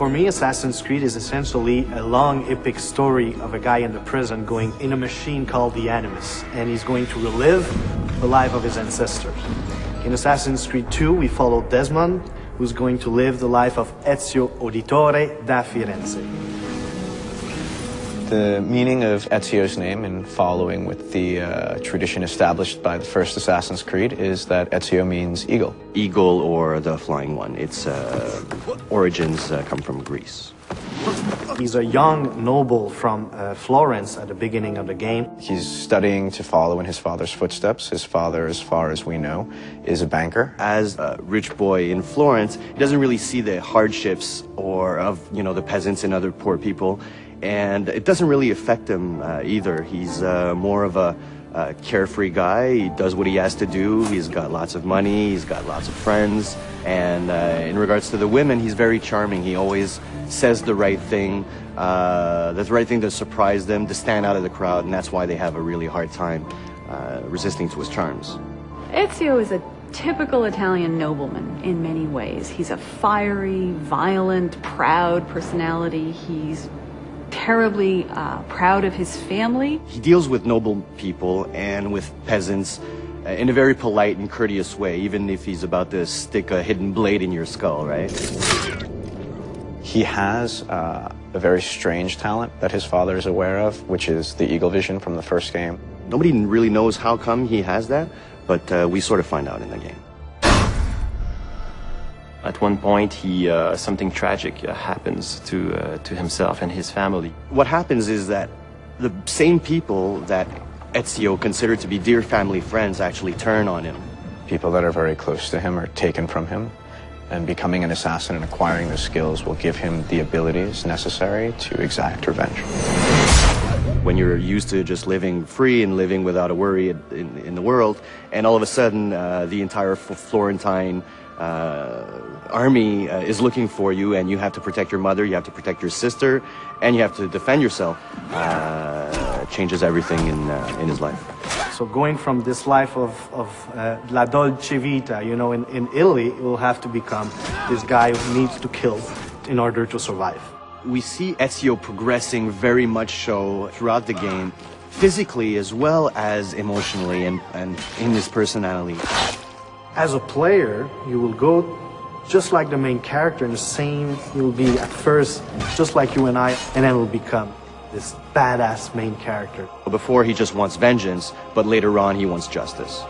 For me, Assassin's Creed is essentially a long, epic story of a guy in the prison going in a machine called the Animus, and he's going to relive the life of his ancestors. In Assassin's Creed 2, we follow Desmond, who's going to live the life of Ezio Auditore da Firenze. The meaning of Ezio's name, in following with the tradition established by the first Assassin's Creed, is that Ezio means eagle. Eagle, or the flying one. Its origins come from Greece. He's a young noble from Florence at the beginning of the game. He's studying to follow in his father's footsteps. His father, as far as we know, is a banker. As a rich boy in Florence, he doesn't really see the hardships of the peasants and other poor people. And it doesn't really affect him either. He's more of a carefree guy. He does what he has to do. He's got lots of money. He's got lots of friends. And in regards to the women, he's very charming. He always says the right thing, the right thing to surprise them, to stand out of the crowd, and that's why they have a really hard time resisting to his charms. Ezio is a typical Italian nobleman in many ways. He's a fiery, violent, proud personality. He's terribly proud of his family. He deals with noble people and with peasants in a very polite and courteous way, even if he's about to stick a hidden blade in your skull, right? He has a very strange talent that his father is aware of, which is the eagle vision from the first game. Nobody really knows how come he has that, but we sort of find out in the game. At one point, something tragic happens to himself and his family. What happens is that the same people that Ezio considered to be dear family friends actually turn on him. People that are very close to him are taken from him, and becoming an assassin and acquiring the skills will give him the abilities necessary to exact revenge. When you're used to just living free and living without a worry in the world, and all of a sudden the entire Florentine army is looking for you, and you have to protect your mother, you have to protect your sister, and you have to defend yourself, changes everything in his life. So going from this life of la dolce vita, in Italy, it will have to become this guy who needs to kill in order to survive. We see Ezio progressing very much so throughout the game, physically as well as emotionally and in his personality. As a player, you will go just like the main character, and the same you'll be at first, just like you and I, and then will become this badass main character. Before he just wants vengeance, but later on he wants justice.